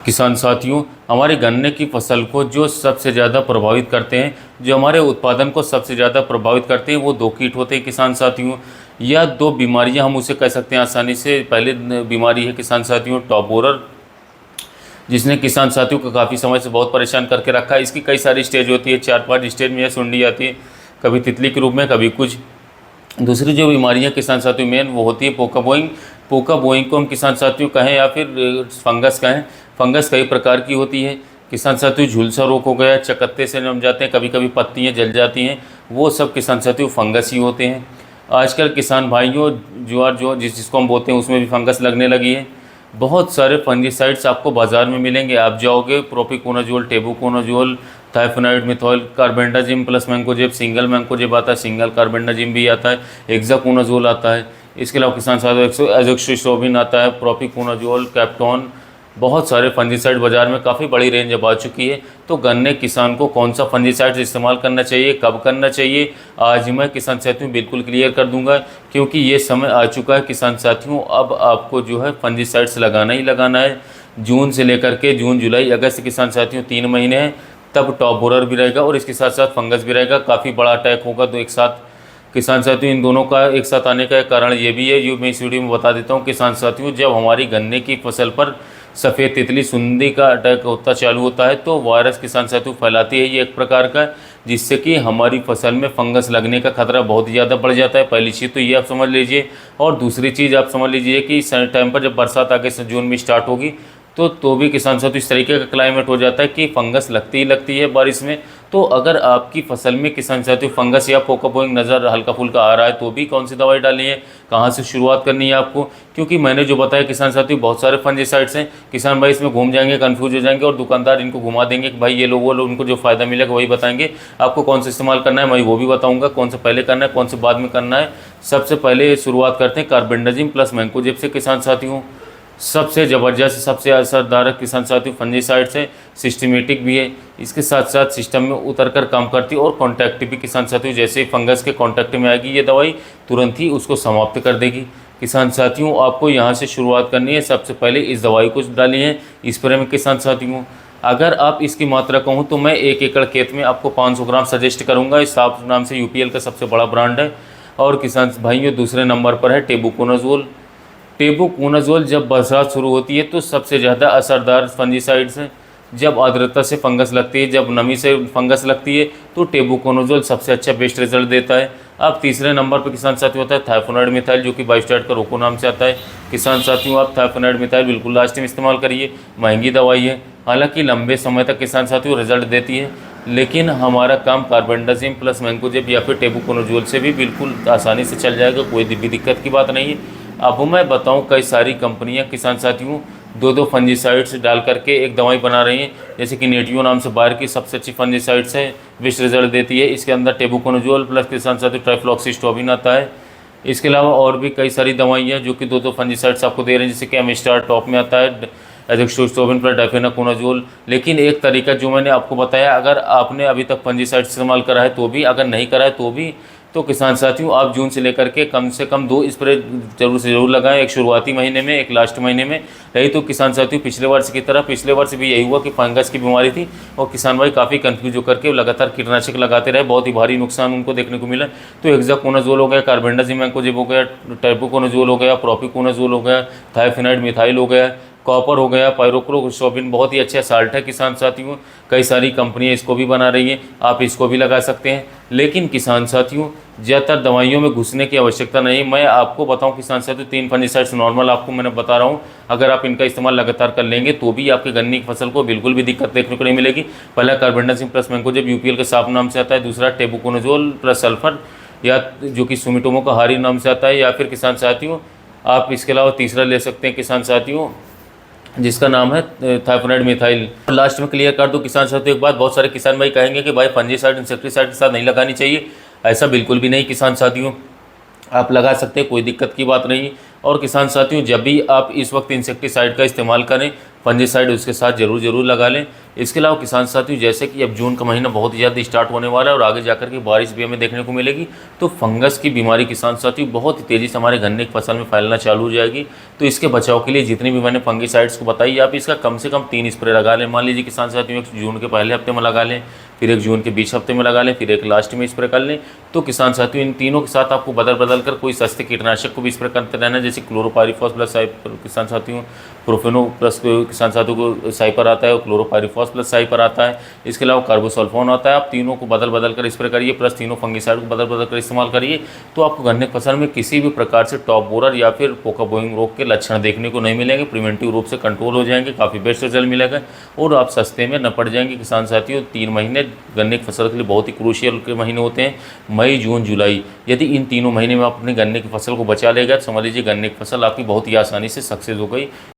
किसान साथियों, हमारे गन्ने की फसल को जो सबसे ज़्यादा प्रभावित करते हैं, जो हमारे उत्पादन को सबसे ज़्यादा प्रभावित करते हैं, वो दो कीट होते हैं किसान साथियों, या दो बीमारियां हम उसे कह सकते हैं आसानी से। पहले बीमारी है किसान साथियों टॉप बोरर, जिसने किसान साथियों को काफ़ी समय से बहुत परेशान करके रखा है। इसकी कई सारी स्टेज होती है, 4-5 स्टेज में यह सुंडी आती है, कभी तितली के रूप में, कभी कुछ। दूसरी जो बीमारियां किसान साथियों मेन वो होती है पोका बोइंग। पोका बोइंग को हम किसान साथियों कहें या फिर फंगस कहें, फंगस कई प्रकार की होती है किसान साथियों। झुलसा रोग हो गया, चकत्ते से जम जाते हैं, कभी कभी पत्तियां जल जाती हैं, वो सब किसान साथियों फंगस ही होते हैं। आजकल किसान भाइयों ज्वार जो जिसको हम बोलते हैं उसमें भी फंगस लगने लगी है। बहुत सारे फंजीसाइड्स आपको बाज़ार में मिलेंगे, आप जाओगे propiconazole, tebuconazole, thiophanate, methyl carbendazim plus mancozeb, single mancozeb आता है, सिंगल कार्बेंडाजिम भी आता है, हेक्साकोनाजोल आता है। इसके अलावा किसान साथियों एजोक्सिस्ट्रोबिन आता है, प्रोपिकोनाजोल, कैप्टॉन, बहुत सारे फंजीसाइड बाज़ार में काफ़ी बड़ी रेंज अब आ चुकी है। तो गन्ने किसान को कौन सा फंजीसाइड इस्तेमाल करना चाहिए, कब करना चाहिए, आज मैं किसान साथियों बिल्कुल क्लियर कर दूंगा, क्योंकि ये समय आ चुका है किसान साथियों। अब आपको जो है फंजीसाइड्स लगाना ही लगाना है। जून से लेकर के जून, जुलाई, अगस्त किसान साथियों 3 महीने हैं, तब टॉप बोरर भी रहेगा और इसके साथ साथ फंगस भी रहेगा। काफ़ी बड़ा अटैक होगा तो एक साथ किसान साथियों इन दोनों का एक साथ आने का कारण ये भी है, जो मैं इस वीडियो में बता देता हूँ किसान साथियों। जब हमारी गन्ने की फसल पर सफ़ेद तितली सुंडी का अटैक होता चालू होता है तो वायरस किसान साथियों फैलाती है ये एक प्रकार का, जिससे कि हमारी फसल में फंगस लगने का खतरा बहुत ही ज़्यादा बढ़ जाता है। पहली चीज़ तो ये आप समझ लीजिए, और दूसरी चीज़ आप समझ लीजिए कि इस टाइम पर जब बरसात आगे से जून में स्टार्ट होगी तो भी किसान साथियों इस तरीके का क्लाइमेट हो जाता है कि फंगस लगती ही लगती है बारिश में। तो अगर आपकी फसल में किसान साथियों फंगस या पोका बोइंग नज़र हल्का फुल्का आ रहा है तो भी कौन सी दवाई डालनी है, कहाँ से शुरुआत करनी है आपको, क्योंकि मैंने जो बताया किसान साथियों बहुत सारे फंजीसाइड्स हैं। किसान भाई इसमें घूम जाएंगे, कंफ्यूज हो जाएंगे और दुकानदार इनको घुमा देंगे कि भाई ये लोग वो लोग, उनको जो फ़ायदा मिलेगा वही बताएंगे। आपको कौन सा इस्तेमाल करना है मैं वो भी बताऊँगा, कौन सा पहले करना है कौन से बाद में करना है। सबसे पहले शुरुआत करते हैं कार्बेंडाजिम प्लस मैंकोजेब से किसान साथियों। सबसे ज़बरदस्त, सबसे असरदार किसान साथियों फंजीसाइड्स है, सिस्टमेटिक भी है, इसके साथ साथ सिस्टम में उतर कर काम करती है और कॉन्टैक्ट भी किसान साथियों। जैसे ही फंगस के कॉन्टैक्ट में आएगी ये दवाई तुरंत ही उसको समाप्त कर देगी। किसान साथियों आपको यहाँ से शुरुआत करनी है, सबसे पहले इस दवाई को डाली है स्प्रे में किसान साथियों। अगर आप इसकी मात्रा कहूँ तो मैं 1 एकड़ खेत में आपको 500 ग्राम सजेस्ट करूँगा। इस साफ नाम से यूपीएल का सबसे बड़ा ब्रांड है। और किसान भाइयों दूसरे नंबर पर है टेबुकोनाजोल। टेबुकोनाजोल जब बरसात शुरू होती है तो सबसे ज़्यादा असरदार फंजीसाइड्स हैं। जब आर्द्रता से फंगस लगती है, जब नमी से फंगस लगती है तो टेबुकोनाजोल सबसे अच्छा बेस्ट रिजल्ट देता है। अब तीसरे नंबर पर किसान साथियों होता है थाइफेनाइड मिथाइल, जो कि बायोस्टैट का रोको नाम से आता है। किसान साथियों आप थाइफेनाइड मिथाइल बिल्कुल लास्ट में इस्तेमाल करिए, महंगी दवाई है, हालांकि लंबे समय तक किसान साथियों रिजल्ट देती है। लेकिन हमारा काम कार्बेंडाजिम प्लस मैंकोजेब या फिर टेबुकोनाजोल से भी बिल्कुल आसानी से चल जाएगा, कोई भी दिक्कत की बात नहीं है। अब मैं बताऊं, कई सारी कंपनियां किसान साथियों 2-2 फंजीसाइड्स डाल करके एक दवाई बना रही हैं, जैसे कि नेटियो नाम से बाहर की सबसे अच्छी फंजीसाइड्स है, बेस्ट रिजल्ट देती है। इसके अंदर टेबुकोनाजोल प्लस किसान साथियों ट्राइफ्लॉक्सिस्ट्रोबिन आता है। इसके अलावा और भी कई सारी दवाइयाँ जो कि 2-2 फंजीसाइड्स आपको दे रहे हैं, जैसे कि एमिस्टार टॉप में आता है एजोक्सिस्ट्रोबिन प्लस डाइफेनाकोनाजोल। लेकिन एक तरीका जो मैंने आपको बताया, अगर आपने अभी तक फंजीसाइड इस्तेमाल करा है तो भी, अगर नहीं करा है तो भी, तो किसान साथियों आप जून से लेकर के कम से कम 2 स्प्रे जरूर से जरूर लगाएं, एक शुरुआती महीने में, एक लास्ट महीने में। रही तो किसान साथियों पिछले वर्ष की तरह, पिछले वर्ष भी यही हुआ कि फंगस की बीमारी थी और किसान भाई काफ़ी कंफ्यूज होकर के लगातार कीटनाशक लगाते रहे, बहुत ही भारी नुकसान उनको देखने को मिला। तो हेक्साकोनाजोल हो गया, कार्बेंडाजिम मैंकोजेब हो गया, टेबुकोनाजोल हो गया, प्रोपिकोनाजोल हो गया, थाइफेनाइड मिथाइल हो गया, कॉपर हो गया, पायरोक्लोरोसोबिन बहुत ही अच्छा साल्ट है किसान साथियों। कई सारी कंपनियां इसको भी बना रही हैं, आप इसको भी लगा सकते हैं। लेकिन किसान साथियों ज़्यादातर दवाइयों में घुसने की आवश्यकता नहीं। मैं आपको बताऊं किसान साथियों 3 फंजीसाइड्स नॉर्मल आपको मैंने बता रहा हूं, अगर आप इनका इस्तेमाल लगातार कर लेंगे तो भी आपके गन्ने की फसल को बिल्कुल भी दिक्कत देखने को नहीं मिलेगी। पहला कार्बेंडाजिम प्लस मैंकोजेब यूपीएल के साफ नाम से आता है, दूसरा टेबुकोनाजोल प्लस सल्फर या जो कि सुमिटोमो का हारी नाम से आता है, या फिर किसान साथियों आप इसके अलावा तीसरा ले सकते हैं किसान साथियों, जिसका नाम है थाइफेनाइड मिथाइल। लास्ट में क्लियर कर दूं किसान साथियों एक बात, बहुत सारे किसान भाई कहेंगे कि भाई फंजीसाइड इंसेक्टिसाइड के साथ नहीं लगानी चाहिए, ऐसा बिल्कुल भी नहीं किसान साथियों, आप लगा सकते हैं, कोई दिक्कत की बात नहीं। और किसान साथियों जब भी आप इस वक्त इंसेक्टिसाइड का इस्तेमाल करें, फंजीसाइड उसके साथ ज़रूर लगा लें। इसके अलावा किसान साथियों, जैसे कि अब जून का महीना बहुत ही ज़्यादा स्टार्ट होने वाला है और आगे जाकर के बारिश भी हमें देखने को मिलेगी, तो फंगस की बीमारी किसान साथियों बहुत ही तेज़ी से हमारे गन्ने की फसल में फैलना चालू हो जाएगी। तो इसके बचाव के लिए जितनी भी मैंने फंगिसाइड्स को बताई, आप इसका कम से कम 3 स्प्रे लगा लें। मान लीजिए किसान साथियों 1 जून के पहले हफ्ते में लगा लें, फिर 1 जून के बीच हफ्ते में लगा लें, फिर एक लास्ट में स्प्रे कर लें। तो किसान साथियों इन तीनों के साथ आपको बदल बदल कर कोई सस्ते कीटनाशक को भी स्प्रे करते रहना है, जैसे क्लोरोपाइरीफॉस प्लस किसान साथियों प्रोफेनो प्लस किसान साथियों को साइपर आता है और क्लोरोपाइरीफॉस प्लस साइपर आता है। इसके अलावा कार्बोसल्फोन आता है। आप तीनों को बदल बदल कर स्प्रे करिए, प्लस तीनों फंगिसाइड को बदल बदल कर इस्तेमाल करिए। तो आपको गन्ने की फसल में किसी भी प्रकार से टॉप बोरर या फिर पोका बोइंग रोग के लक्षण देखने को नहीं मिलेंगे। प्रिवेंटिव रूप से कंट्रोल हो जाएंगे, काफ़ी बेस्ट रिजल्ट मिलेगा और आप सस्ते में न पड़ जाएंगे। किसान साथियों 3 महीने गन्ने की फसल के लिए बहुत ही क्रूशियल के महीने होते हैं, मई, जून, जुलाई। यदि इन तीनों महीने में आप अपने गन्ने की फसल को बचा लेगा तो समझ लीजिए गन्ने की फसल आपकी बहुत ही आसानी से सक्सेस हो गई।